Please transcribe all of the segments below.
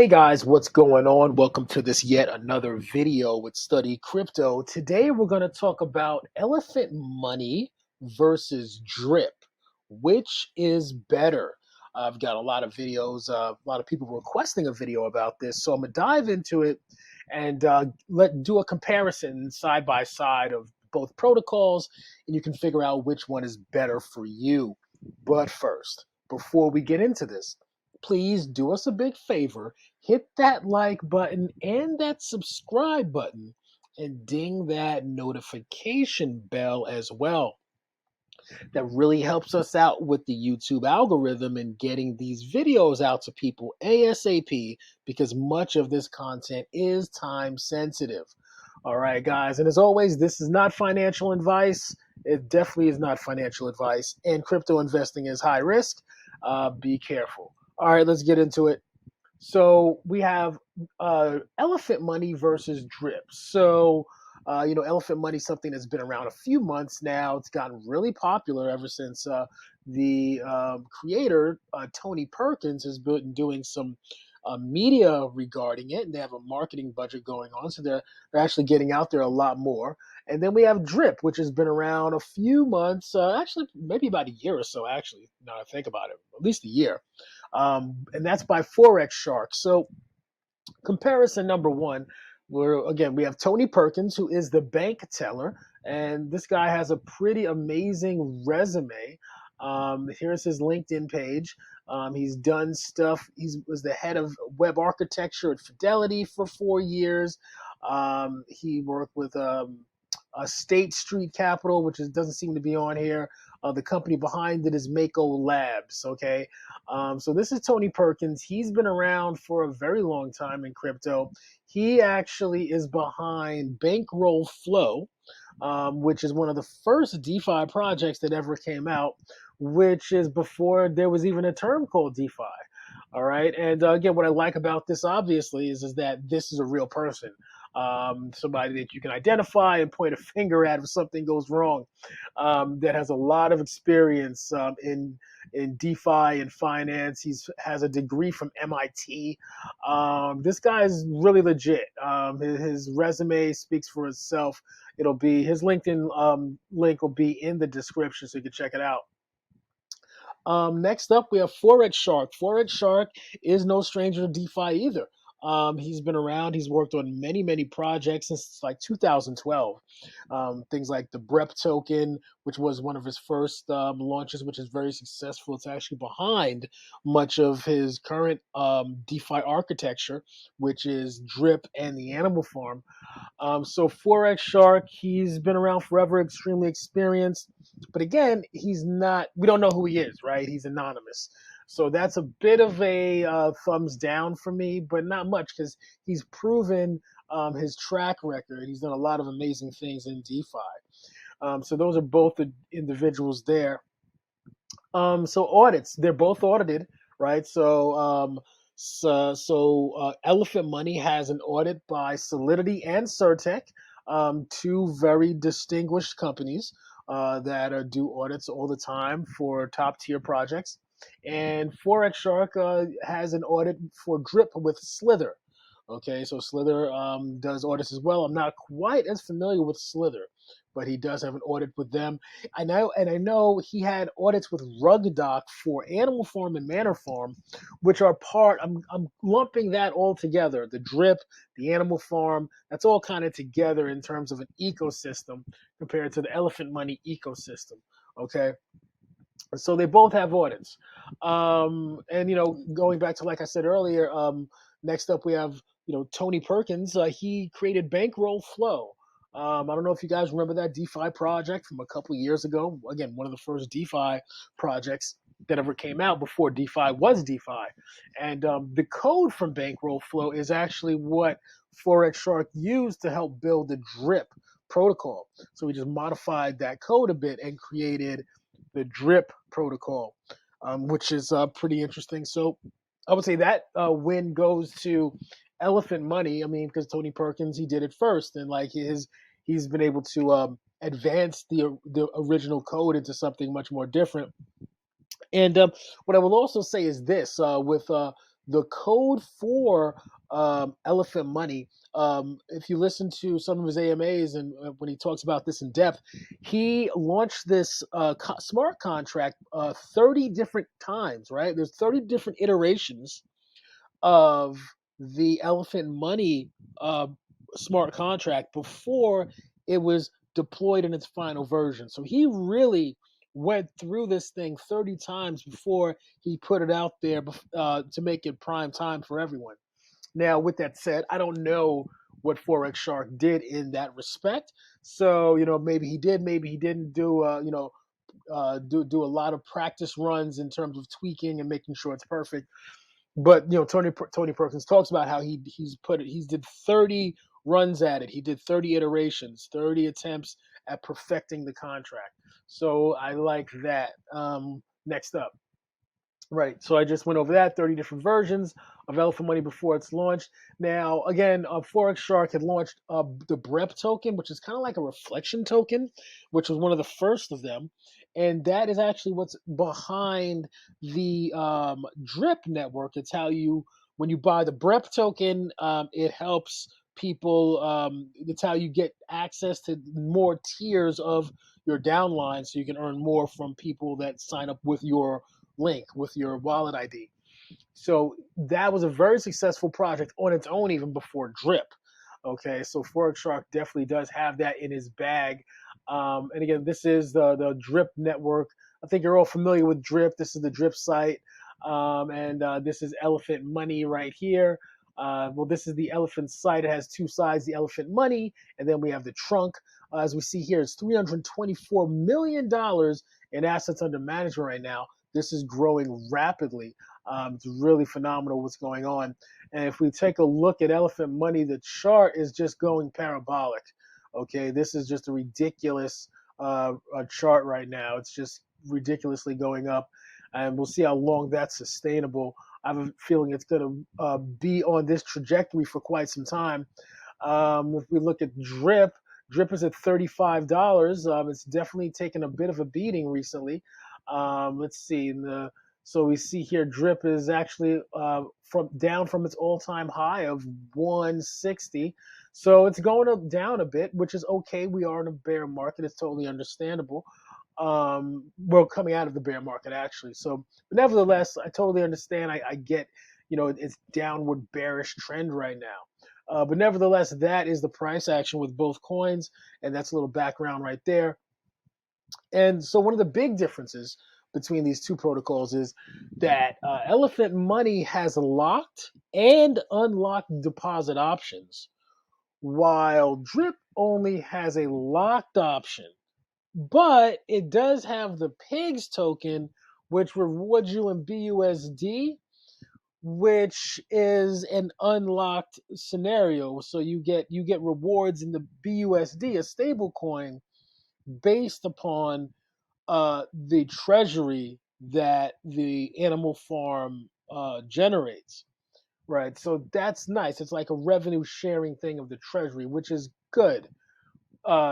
Hey guys, what's going on? Welcome to this yet another video with Study Crypto. Today we're going to talk about elephant money versus drip. Which is better? I've got a lot of videos, a lot of people requesting a video about this, so I'm going to dive into it and do a comparison side by side of both protocols, and you can figure out which one is better for you. But first, before we get into this, please do us a big favor, hit that like button and that subscribe button and ding that notification bell as well. That really helps us out with the YouTube algorithm and getting these videos out to people ASAP, because much of this content is time sensitive. All right, guys. And as always, this is not financial advice. It definitely is not financial advice. And crypto investing is high risk. Be careful. All right, let's get into it. So we have elephant money versus drip. So, elephant money is something that's been around a few months now. It's gotten really popular ever since the creator, Tony Perkins, has been doing some media regarding it, and they have a marketing budget going on. So they're actually getting out there a lot more. And then we have drip, which has been around a few months, actually maybe about a year or so, actually, now I think about it, at least a year. And that's by Forex Shark. So comparison number one, we have Tony Perkins, who is the bank teller, and this guy has a pretty amazing resume. Here's his LinkedIn page. He's done stuff. He was the head of web architecture at Fidelity for 4 years. He worked with State Street Capital, which doesn't seem to be on here. The company behind it is Mako Labs. Okay, so this is Tony Perkins. He's been around for a very long time in crypto. He actually is behind Bankroll Flow, which is one of the first DeFi projects that ever came out, which is before there was even a term called DeFi. All right, and again, what I like about this, obviously, is that this is a real person. Somebody that you can identify and point a finger at if something goes wrong, that has a lot of experience in DeFi and finance. He has a degree from MIT. This guy is really legit. His resume speaks for itself. It'll be his LinkedIn link will be in the description, so you can check it out. Next up, we have Forex Shark. Forex Shark is no stranger to DeFi either. He's been around. He's worked on many, many projects since like 2012. Things like the BREP token, which was one of his first launches, which is very successful. It's actually behind much of his current DeFi architecture, which is Drip and the Animal Farm. So Forex Shark, he's been around forever, extremely experienced. But again, we don't know who he is, right? He's anonymous. So that's a bit of a thumbs down for me, but not much, because he's proven his track record. He's done a lot of amazing things in DeFi. So those are both the individuals there. So audits, they're both audited, right? So Elephant Money has an audit by Solidity and Certik, two very distinguished companies that do audits all the time for top tier projects. And Forex Shark has an audit for Drip with Slither. Okay, so Slither does audits as well. I'm not quite as familiar with Slither, but he does have an audit with them. I know he had audits with RugDoc for Animal Farm and Manor Farm, which are part. I'm lumping that all together. The Drip, the Animal Farm, that's all kind of together in terms of an ecosystem compared to the Elephant Money ecosystem. Okay. So they both have audits. And, going back to, like I said earlier, next up we have, Tony Perkins. He created Bankroll Flow. I don't know if you guys remember that DeFi project from a couple of years ago. Again, one of the first DeFi projects that ever came out before DeFi was DeFi. And the code from Bankroll Flow is actually what Forex Shark used to help build the Drip protocol. So we just modified that code a bit and created the Drip protocol, which is pretty interesting. So I would say that win goes to Elephant Money. I mean, because Tony Perkins, he did it first, and like he's been able to advance the original code into something much more different. And what I will also say is this: with The code for Elephant Money, if you listen to some of his AMAs and when he talks about this in depth, he launched this smart contract 30 different times, right? There's 30 different iterations of the Elephant Money uh, smart contract before it was deployed in its final version. So he really went through this thing 30 times before he put it out there to make it prime time for everyone. Now, with that said, I don't know what Forex Shark did in that respect. So, maybe he did, maybe he didn't do a lot of practice runs in terms of tweaking and making sure it's perfect. But Tony Perkins talks about how he's did 30 runs at it. He did 30 iterations, 30 attempts at perfecting the contract. So I like that. Next up. Right. So I just went over that 30 different versions of Elephant Money before it's launched. Now, again, Forex Shark had launched the BREP token, which is kind of like a reflection token, which was one of the first of them. And that is actually what's behind the DRIP network. It's how when you buy the BREP token, it helps people. It's how you get access to more tiers of your downline so you can earn more from people that sign up with your link, with your wallet ID. So that was a very successful project on its own, even before Drip. Okay, so Forex Shark definitely does have that in his bag. And again, this is the Drip network. I think you're all familiar with Drip. This is the Drip site. And this is Elephant Money right here. Well, this is the Elephant site. It has two sides, the Elephant Money, and then we have the trunk. As we see here, it's $324 million in assets under management right now. This is growing rapidly. It's really phenomenal what's going on. And if we take a look at Elephant Money, the chart is just going parabolic. Okay, this is just a ridiculous chart right now. It's just ridiculously going up. And we'll see how long that's sustainable. I have a feeling it's going to be on this trajectory for quite some time. If we look at Drip, Drip is at $35. It's definitely taken a bit of a beating recently. Let's see. So we see here Drip is actually down from its all-time high of 160. So it's going down a bit, which is okay. We are in a bear market. It's totally understandable. We're coming out of the bear market actually. So, but nevertheless, I totally understand. I get, it's downward bearish trend right now. But nevertheless, that is the price action with both coins, and that's a little background right there. And so one of the big differences between these two protocols is that Elephant Money has locked and unlocked deposit options, while Drip only has a locked option. But it does have the PIGS token, which rewards you in BUSD, which is an unlocked scenario. So you get rewards in the BUSD, a stable coin, based upon the treasury that the animal farm generates, right? So that's nice. It's like a revenue sharing thing of the treasury, which is good.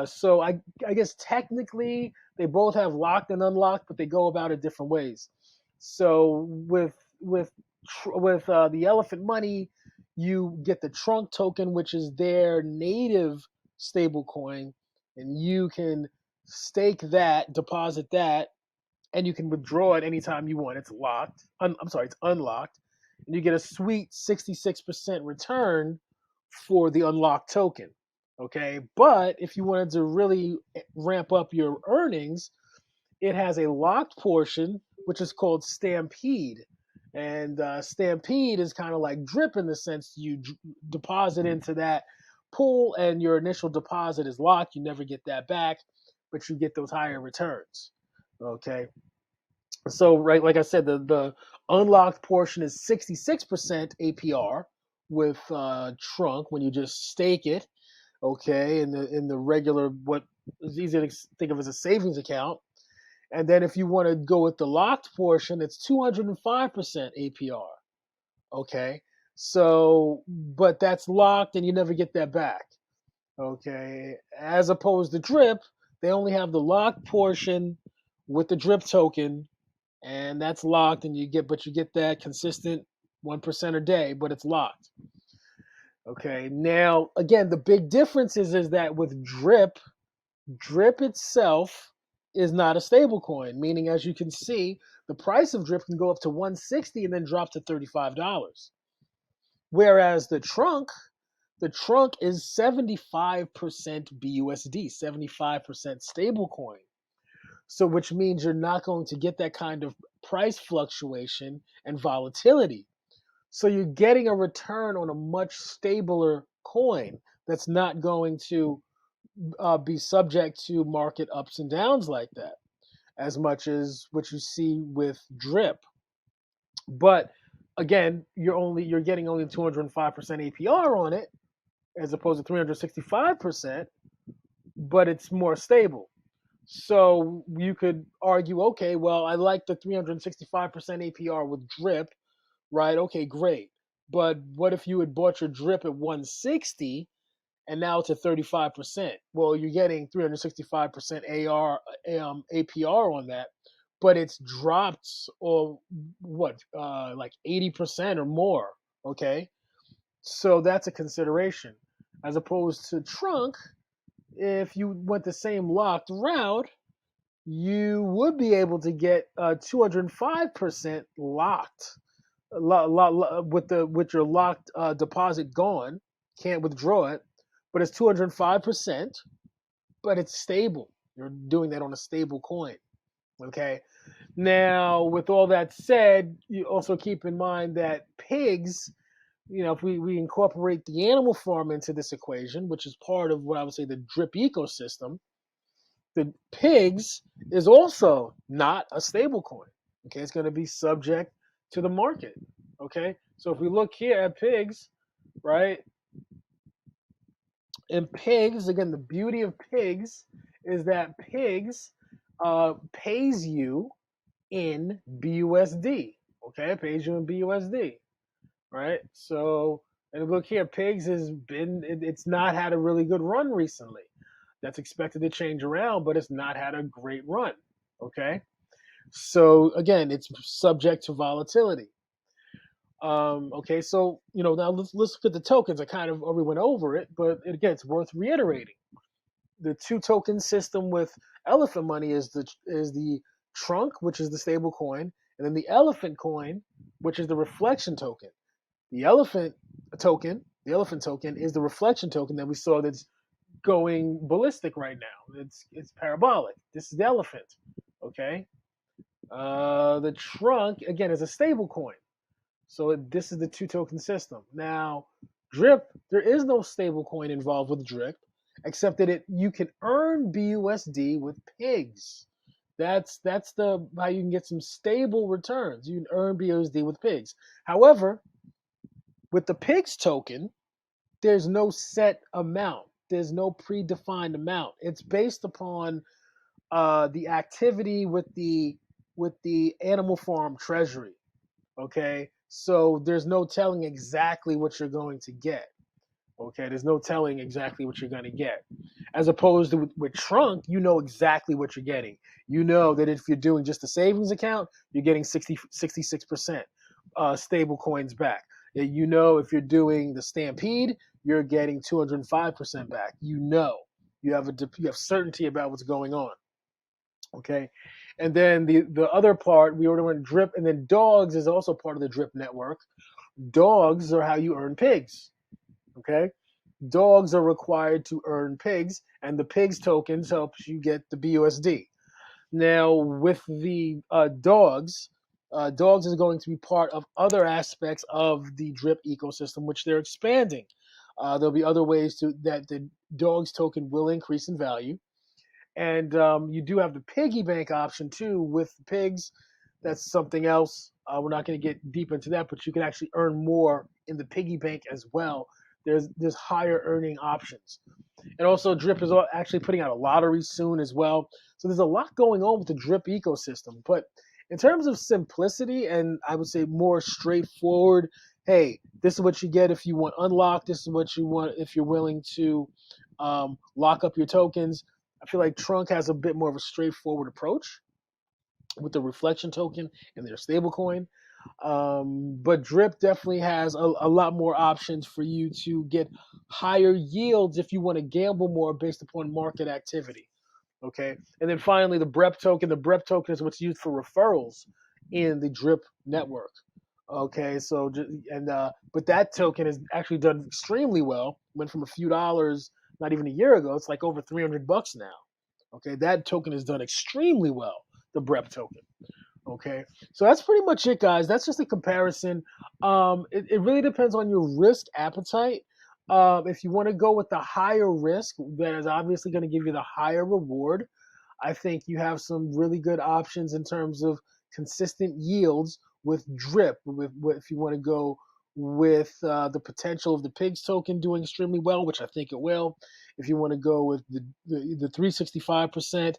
So I guess technically they both have locked and unlocked, but they go about it different ways. So with the Elephant Money, you get the trunk token, which is their native stable coin, and you can stake that, deposit that, and you can withdraw it anytime you want. It's locked. I'm sorry, it's unlocked, and you get a sweet 66% return for the unlocked token. Okay, but if you wanted to really ramp up your earnings, it has a locked portion, which is called Stampede. And Stampede is kind of like Drip in the sense you deposit into that pool, and your initial deposit is locked. You never get that back, but you get those higher returns. Okay, so right, like I said, the unlocked portion is 66% APR with Trunk when you just stake it. Okay, in the regular, what is easy to think of as a savings account. And then if you want to go with the locked portion, it's 205% APR. Okay, so but that's locked and you never get that back. Okay, as opposed to Drip, they only have the locked portion with the Drip token, and that's locked, and you get that consistent 1% a day, but it's locked. Okay, now again, the big difference is that with Drip itself is not a stable coin, meaning as you can see, the price of Drip can go up to 160 and then drop to $35. Whereas the trunk is 75% BUSD, 75% stable coin. So which means you're not going to get that kind of price fluctuation and volatility. So you're getting a return on a much stabler coin that's not going to be subject to market ups and downs like that, as much as what you see with Drip. But again, you're getting only 205% APR on it, as opposed to 365%, but it's more stable. So you could argue, okay, well, I like the 365% APR with Drip, right? Okay, great. But what if you had bought your Drip at 160 and now it's at 35%? Well, you're getting 365% APR on that, but it's dropped or like 80% or more. Okay, so that's a consideration, as opposed to Trunk. If you went the same locked route, you would be able to get 205% locked, with your locked deposit gone. Can't withdraw it, but it's 205%, but it's stable. You're doing that on a stable coin. Okay. Now, with all that said, you also keep in mind that pigs, if we incorporate the animal farm into this equation, which is part of what I would say the Drip ecosystem, the pigs is also not a stable coin. Okay, it's going to be subject to the market. Okay, so if we look here at pigs, right? And pigs, again, the beauty of pigs is that pigs pays you in BUSD. Okay, it pays you in BUSD, right? So, and look here, pigs it's not had a really good run recently. That's expected to change around, but it's not had a great run. Okay, so again, it's subject to volatility. Okay, so now let's look at the tokens. I kind of already went over it, but again, it's worth reiterating. The two token system with elephant money is the trunk, which is the stable coin, and then the elephant coin, which is the reflection token. The elephant token is the reflection token that we saw that's going ballistic right now. It's parabolic. This is the elephant. Okay. The trunk again is a stable coin. So this is the two token system. Now, Drip, there is no stable coin involved with Drip, except that you can earn BUSD with pigs. That's the how you can get some stable returns. You can earn BUSD with pigs. However, with the pigs token, there's no set amount. There's no predefined amount. It's based upon the activity with the animal farm treasury. Okay, so there's no telling exactly what you're going to get. Okay, there's no telling exactly what you're going to get. As opposed to with Trunk, you know exactly what you're getting. You know that if you're doing just a savings account, you're getting 66% stable coins back. You know if you're doing the Stampede, you're getting 205% back. You have certainty about what's going on. Okay, and then the other part, we already went Drip, and then Dogs is also part of the Drip network. Dogs are how you earn pigs. Okay, dogs are required to earn pigs, and the pigs tokens helps you get the BUSD. Now with the dogs is going to be part of other aspects of the Drip ecosystem, which they're expanding. There'll be other ways that the dogs token will increase in value. And you do have the piggy bank option too with the pigs. That's something else. We're not going to get deep into that, but you can actually earn more in the piggy bank as well. There's higher earning options. And also Drip is actually putting out a lottery soon as well. So there's a lot going on with the Drip ecosystem. But in terms of simplicity and I would say more straightforward, hey, this is what you get if you want unlocked. This is what you want if you're willing to lock up your tokens. I feel like Trunk has a bit more of a straightforward approach with the reflection token and their stablecoin. But drip definitely has a lot more options for you to get higher yields if you want to gamble more based upon market activity. Okay, and then finally the BREP token. The BREP token is what's used for referrals in the drip network. Okay, so but that token has actually done extremely well. Went from a few dollars not even a year ago. It's like over $300 now. Okay, that token has done extremely well. The BREP token. Okay, so that's pretty much it, guys. That's just a comparison. It really depends on your risk appetite. If you want to go with the higher risk, that is obviously going to give you the higher reward. I think you have some really good options in terms of consistent yields with drip. If you want to go with the potential of the pigs token doing extremely well, which I think it will. If you want to go with the 365%.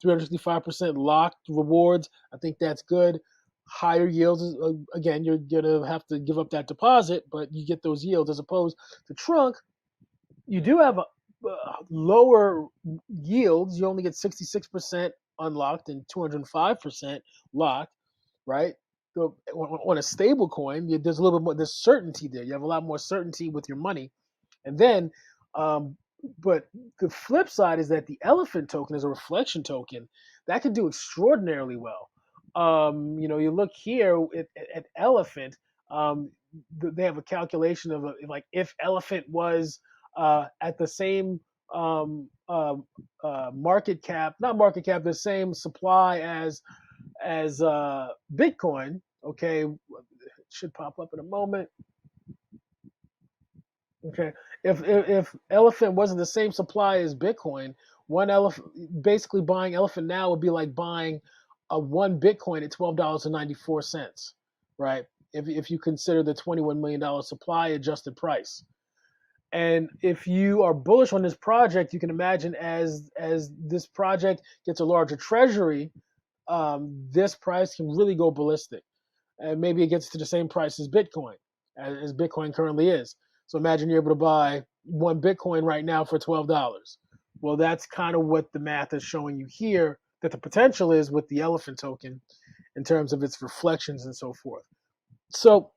365% locked rewards. I think that's good. Higher yields, again, you're going to have to give up that deposit, but you get those yields as opposed to trunk. You do have lower yields. You only get 66% unlocked and 205% locked, right? So on a stable coin, there's a little bit more, there's certainty there. You have a lot more certainty with your money. And then, but the flip side is that the elephant token is a reflection token that can do extraordinarily well. You look here at elephant. They have a calculation of like if elephant was at the same market cap, not market cap, the same supply as Bitcoin. Okay, it should pop up in a moment. Okay, if elephant wasn't the same supply as Bitcoin, one elephant basically buying elephant now would be like buying a one Bitcoin at $12.94, right? If you consider the $21 million supply adjusted price. And if you are bullish on this project, you can imagine as this project gets a larger treasury, this price can really go ballistic. And maybe it gets to the same price as Bitcoin, as Bitcoin currently is. So imagine you're able to buy one Bitcoin right now for $12. Well, that's kind of what the math is showing you here, that the potential is with the elephant token in terms of its reflections and so forth. So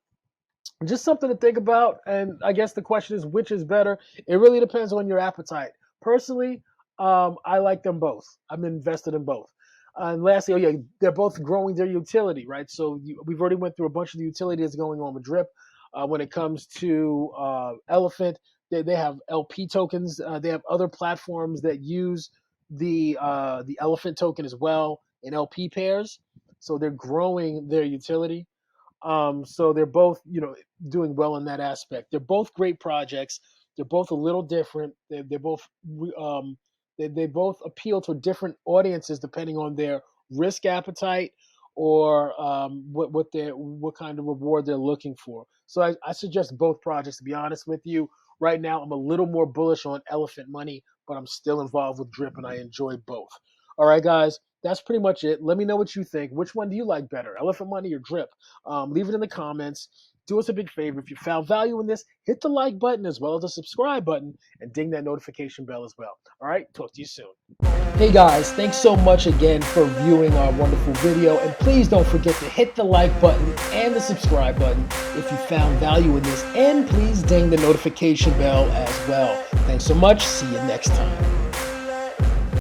just something to think about. And I guess the question is, which is better? It really depends on your appetite. Personally, I like them both. I'm invested in both. And lastly, they're both growing their utility, right? So we've already went through a bunch of the utility that's going on with Drip. When it comes to Elephant, they have LP tokens. They have other platforms that use the Elephant token as well in LP pairs. So they're growing their utility. So they're both, doing well in that aspect. They're both great projects. They're both a little different. They're both they both appeal to different audiences depending on their risk appetite or what kind of reward they're looking for. So I suggest both projects, to be honest with you. Right now, I'm a little more bullish on Elephant Money, but I'm still involved with Drip, and I enjoy both. All right, guys, that's pretty much it. Let me know what you think. Which one do you like better, Elephant Money or Drip? Leave it in the comments. Do us a big favor. If you found value in this, hit the like button as well as the subscribe button and ding that notification bell as well. All right, talk to you soon. Hey guys, thanks so much again for viewing our wonderful video. And please don't forget to hit the like button and the subscribe button if you found value in this. And please ding the notification bell as well. Thanks so much. See you next time.